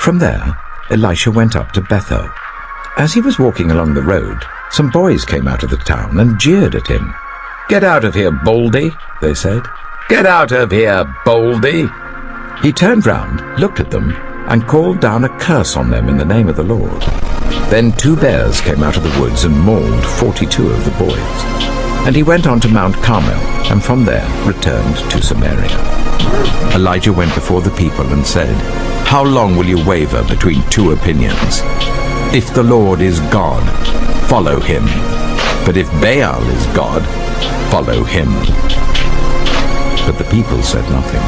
From there, Elisha went up to Bethel. As he was walking along the road, some boys came out of the town and jeered at him. "Get out of here, Baldy," they said. "Get out of here, Baldy." He turned round, looked at them, and called down a curse on them in the name of the Lord. Then 2 bears came out of the woods and mauled 42 of the boys. And he went on to Mount Carmel, and from there returned to Samaria. Elijah went before the people and said, "How long will you waver between 2 opinions? If the Lord is God, follow him. But if Baal is God, follow him." But the people said nothing.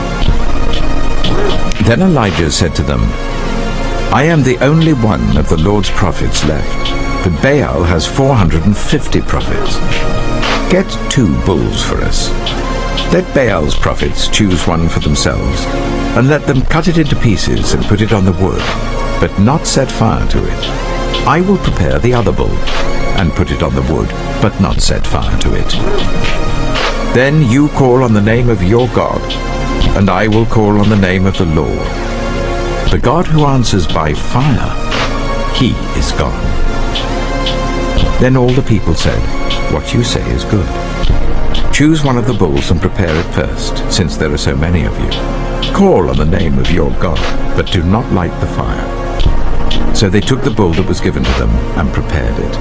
Then Elijah said to them, "I am the only one of the Lord's prophets left, but Baal has 450 prophets. Get 2 bulls for us. Let Baal's prophets choose one for themselves, and let them cut it into pieces and put it on the wood, but not set fire to it. I will prepare the other bull, and put it on the wood, but not set fire to it. Then you call on the name of your God, and I will call on the name of the Lord. The God who answers by fire, he is God." Then all the people said, "What you say is good. Choose one of the bulls and prepare it first, since there are so many of you. Call on the name of your God, but do not light the fire." So they took the bull that was given to them and prepared it.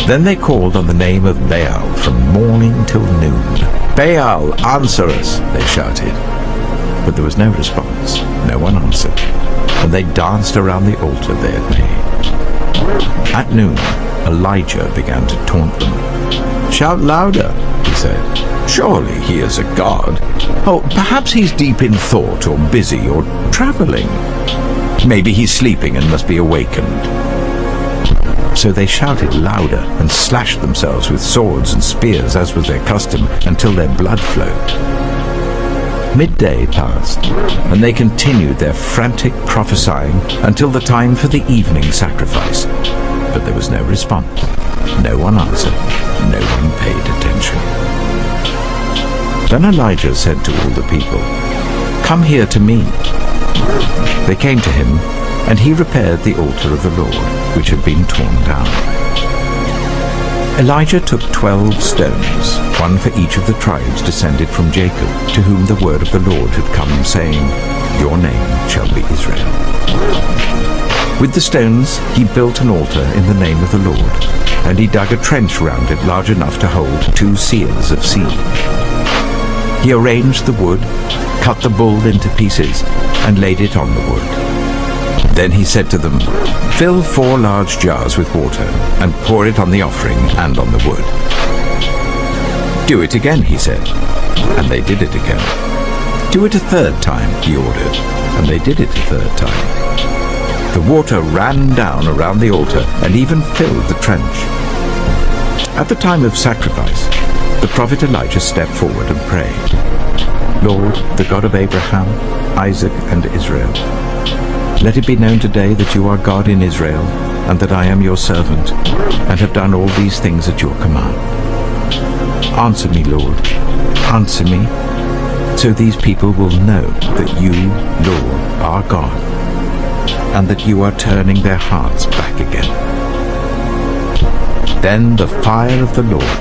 Then they called on the name of Baal from morning till noon. "Baal, answer us," they shouted. But there was no response. No one answered. And they danced around the altar they had made. At noon, Elijah began to taunt them. "Shout louder," he said. "Surely he is a god. Oh, perhaps he's deep in thought or busy or traveling. Maybe he's sleeping and must be awakened." So they shouted louder and slashed themselves with swords and spears, as was their custom, until their blood flowed. Midday passed, and they continued their frantic prophesying until the time for the evening sacrifice. But there was no response. No one answered. No one paid attention. Then Elijah said to all the people, "Come here to me." They came to him, and he repaired the altar of the Lord, which had been torn down. Elijah took 12 stones, one for each of the tribes descended from Jacob, to whom the word of the Lord had come, saying, "Your name shall be Israel." With the stones he built an altar in the name of the Lord, and he dug a trench round it large enough to hold 2 seahs of seed. He arranged the wood, cut the bull into pieces, and laid it on the wood. Then he said to them, "Fill 4 large jars with water, and pour it on the offering and on the wood." "Do it again," he said, and they did it again. "Do it a 3rd time," he ordered, and they did it a 3rd time. The water ran down around the altar and even filled the trench. At the time of sacrifice, the prophet Elijah stepped forward and prayed, "Lord, the God of Abraham, Isaac, and Israel, let it be known today that you are God in Israel, and that I am your servant, and have done all these things at your command. Answer me, Lord, answer me, so these people will know that you, Lord, are God, and that you are turning their hearts back again." Then the fire of the Lord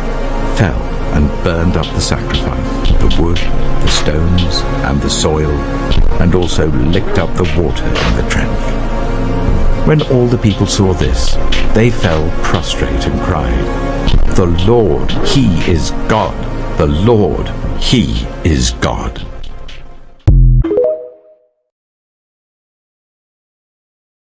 fell and burned up the sacrifice, the wood, the stones, and the soil, and also licked up the water in the trench. When all the people saw this, they fell prostrate and cried, "The Lord, he is God! The Lord, he is God!"